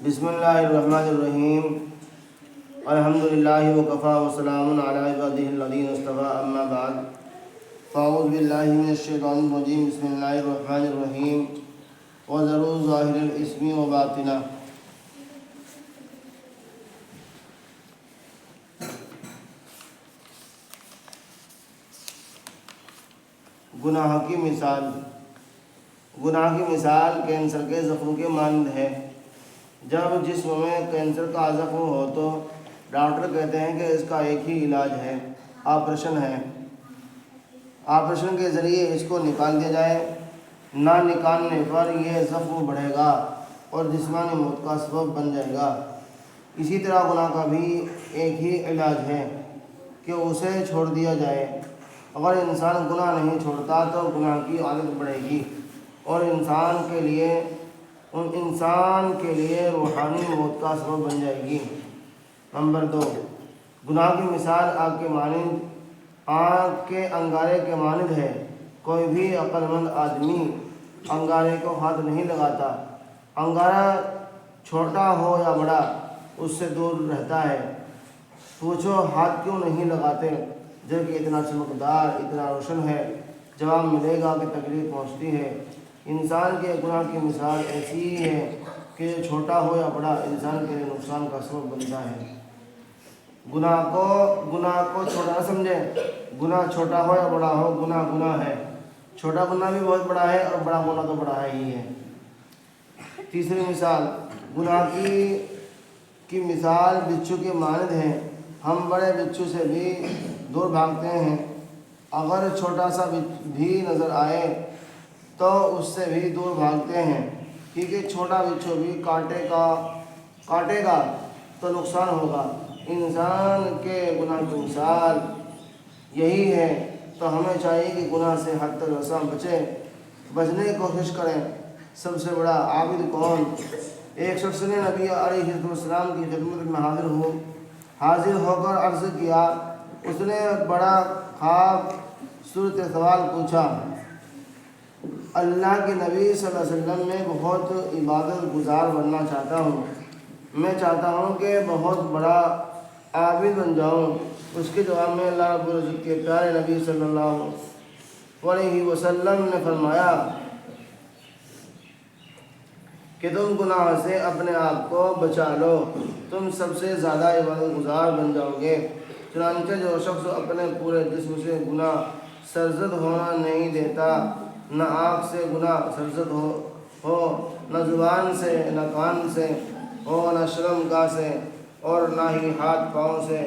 بسم اللہ الرحمن الرحیم الحمدللہ وکفا وسلام علی عبادہ الذین اصطفیٰ اما بعد فاعوذ باللہ من الشیطان الرجیم بسم اللہ الرحمن الرحیم وذروا ظاہر الاسم وباطنہ۔ گناہ کی مثال کینسر کے زخم کے مانند ہے۔ جب جسم میں کینسر کا زخم ہو تو ڈاکٹر کہتے ہیں کہ اس کا ایک ہی علاج ہے، آپریشن ہے۔ آپریشن کے ذریعے اس کو نکال دیا جائے، نہ نکالنے پر یہ زخم بڑھے گا اور جسمانی موت کا سبب بن جائے گا۔ اسی طرح گناہ کا بھی ایک ہی علاج ہے کہ اسے چھوڑ دیا جائے۔ اگر انسان گناہ نہیں چھوڑتا تو گناہ کی عادت بڑھے گی اور انسان کے لیے روحانی موت کا سبب بن جائے گی۔ نمبر 2، گناہ کی مثال آنکھ کے انگارے کے مانند ہے۔ کوئی بھی عقل مند آدمی انگارے کو ہاتھ نہیں لگاتا۔ انگارہ چھوٹا ہو یا بڑا اس سے دور رہتا ہے۔ پوچھو ہاتھ کیوں نہیں لگاتے جبکہ اتنا چمکدار، اتنا روشن ہے؟ جواب ملے گا کہ تکلیف پہنچتی ہے۔ انسان کے گناہ کی مثال ایسی ہی ہے کہ چھوٹا ہو یا بڑا انسان کے لیے نقصان کا سبب بنتا ہے۔ گناہ کو چھوٹا نہ سمجھے۔ گناہ چھوٹا ہو یا بڑا ہو، گناہ ہے۔ چھوٹا گناہ بھی بہت بڑا ہے اور بڑا گناہ تو بڑا ہی ہے۔ تیسری مثال، گناہ کی مثال بچھو کے مانند ہے۔ ہم بڑے بچھو سے بھی دور بھاگتے ہیں۔ اگر چھوٹا سا بھی نظر آئے تو اس سے بھی دور بھاگتے ہیں، کیونکہ چھوٹا بچھو بھی کاٹے گا تو نقصان ہوگا۔ انسان کے گناہ کی مثال یہی ہے، تو ہمیں چاہیے کہ گناہ سے حد تک بچنے کی کوشش کریں۔ سب سے بڑا عابد کون؟ ایک شخص نے نبی علیہ السلام کی خدمت میں حاضر ہو کر عرض کیا۔ اس نے بڑا خواب صورت سوال پوچھا۔ اللہ کے نبی صلی اللہ علیہ وسلم میں بہت عبادت گزار بننا چاہتا ہوں۔ میں چاہتا ہوں کہ بہت بڑا عابد بن جاؤں۔ اس کے جواب میں اللہ رب العزت کے پیارے نبی صلی اللہ علیہ وسلم نے فرمایا کہ تم گناہ سے اپنے آپ کو بچا لو، تم سب سے زیادہ عبادت گزار بن جاؤ گے۔ چنانچہ جو شخص اپنے پورے جسم سے گناہ سرزد ہونا نہیں دیتا، نہ آنکھ سے گناہ سرزد ہو، نہ زبان سے، نہ کان سے ہو، نہ شرمگاہ سے اور نہ ہی ہاتھ پاؤں سے،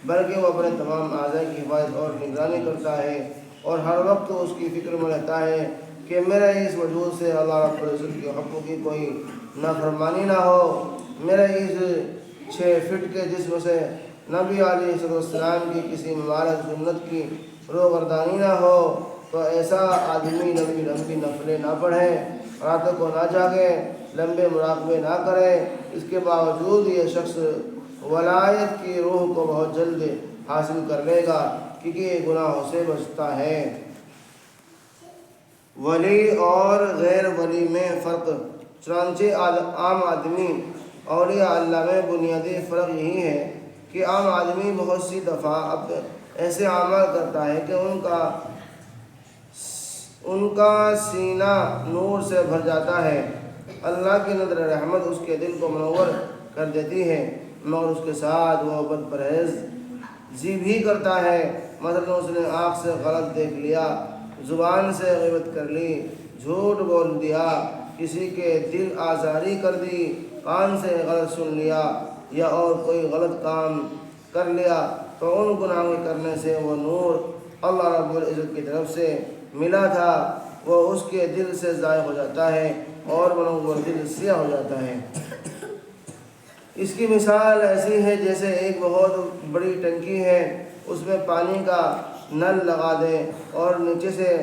بلکہ وہ اپنے تمام اعضاء کی حفاظت اور نگرانی کرتا ہے اور ہر وقت اس کی فکر میں رہتا ہے کہ میرے اس وجود سے اللہ رب العزت کے حقوق کی کوئی نافرمانی نہ ہو، میرے اس 6 فٹ کے جسم سے نبی علیہ السلام کی کسی مبارک سنت کی روگردانی نہ ہو۔ تو ایسا آدمی لمبی نفلیں نہ پڑھے، راتوں کو نہ جاگے، لمبے مراقبے نہ کرے، اس کے باوجود یہ شخص ولایت کی روح کو بہت جلد حاصل کر لے گا، کیونکہ یہ گناہوں سے بچتا ہے۔ ولی اور غیر ولی میں فرق۔ چنانچہ عام آدمی اولیاء اللہ میں بنیادی فرق یہی ہے کہ عام آدمی بہت سی دفعہ ایسے اعمال کرتا ہے کہ ان کا سینہ نور سے بھر جاتا ہے۔ اللہ کی نظر رحمت اس کے دل کو منور کر دیتی ہے، مگر اس کے ساتھ وہ بد پرہیزی بھی کرتا ہے۔ مثلا اس نے آنکھ سے غلط دیکھ لیا، زبان سے غیبت کر لی، جھوٹ بول دیا، کسی کے دل آزاری کر دی، کان سے غلط سن لیا یا اور کوئی غلط کام کر لیا، تو ان گناہوں کرنے سے وہ نور اللہ رب العزت کی طرف سے ملا تھا، وہ اس کے دل سے ضائع ہو جاتا ہے اور منور دل سیاہ ہو جاتا ہے۔ اس کی مثال ایسی ہے جیسے ایک بہت بڑی ٹنکی ہے، اس میں پانی کا نل لگا دے اور نیچے سے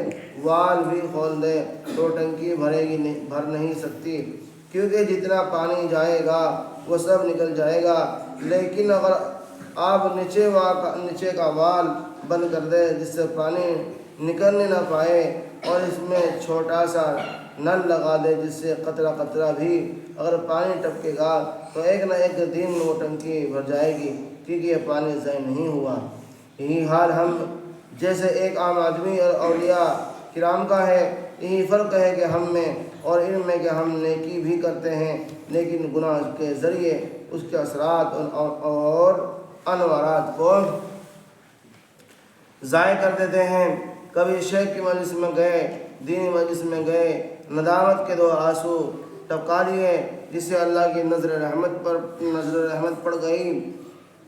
وال بھی کھول دے تو ٹنکی بھر نہیں سکتی، کیونکہ جتنا پانی جائے گا وہ سب نکل جائے گا۔ لیکن اگر آپ نیچے کا وال بند کر دے جس سے پانی نکلنے نہ پائے اور اس میں چھوٹا سا نل لگا دے جس سے قطرہ قطرہ بھی اگر پانی ٹپکے گا تو ایک نہ ایک دن وہ ٹنکی بھر جائے گی، کیونکہ یہ پانی ضائع نہیں ہوا۔ یہی حال ہم جیسے ایک عام آدمی اور اولیاء کرام کا ہے۔ یہی فرق ہے کہ ہم میں اور ان میں کہ ہم نیکی بھی کرتے ہیں لیکن گناہ کے ذریعے اس کے اثرات اور انوارات کو ضائع کر دیتے ہیں۔ کبھی شیخ کی مجلس میں گئے، دینی مجلس میں گئے، ندامت کے 2 آنسو ٹپکا لیے، جس سے اللہ کی نظر رحمت پڑ گئی،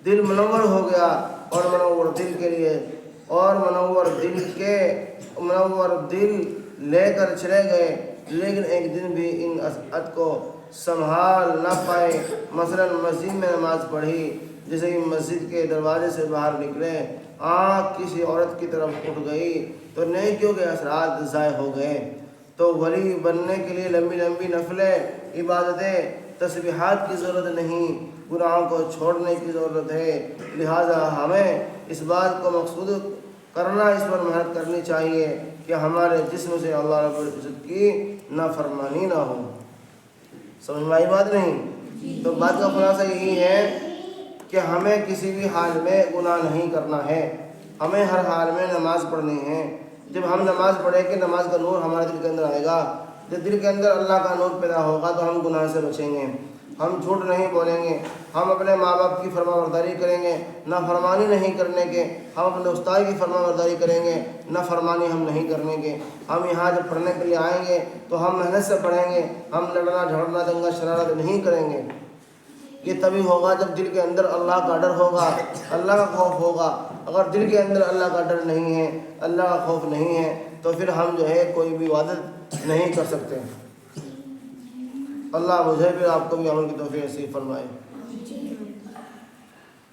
دل منور ہو گیا اور منور دل لے کر چلے گئے، لیکن ایک دن بھی ان اسعد کو سنبھال نہ پائے۔ مثلا مسجد میں نماز پڑھی، جیسے ہی مسجد کے دروازے سے باہر نکلے آنکھ کسی عورت کی طرف اٹھ گئی تو نیکیوں کے اثرات ضائع ہو گئے۔ تو ولی بننے کے لیے لمبی لمبی نفلیں، عبادتیں، تسبیحات کی ضرورت نہیں، گناہوں کو چھوڑنے کی ضرورت ہے۔ لہٰذا ہمیں اس بات کو مقصود کرنا، اس پر محنت کرنی چاہیے کہ ہمارے جسم سے اللہ رب العزت کی نافرمانی نہ ہو۔ سمجھ میں آئی بات نہیں؟ تو بات کا خلاصہ یہی ہے کہ ہمیں کسی بھی حال میں گناہ نہیں کرنا ہے، ہمیں ہر حال میں نماز پڑھنی ہے۔ جب ہم نماز پڑھیں گے نماز کا نور ہمارے دل کے اندر آئے گا، جب دل کے اندر اللہ کا نور پیدا ہوگا تو ہم گناہ سے بچیں گے، ہم جھوٹ نہیں بولیں گے، ہم اپنے ماں باپ کی فرما برداری کریں گے، نافرمانی نہیں کرنے کے، ہم اپنے استاد کی فرما برداری کریں گے، نافرمانی ہم نہیں کرنے کے۔ ہم یہاں جب پڑھنے کے لیے آئیں گے تو ہم محنت سے پڑھیں گے، ہم لڑنا جھگڑنا دنگا شرارت نہیں کریں گے۔ یہ تبھی ہوگا جب دل کے اندر اللہ کا ڈر ہوگا، اللہ کا خوف ہوگا۔ اگر دل کے اندر اللہ کا ڈر نہیں ہے، اللہ کا خوف نہیں ہے، تو پھر ہم جو ہے کوئی بھی عبادت نہیں کر سکتے۔ اللہ مجھے بھی آپ کو بھی عمل کی توفیق نصیب فرمائے۔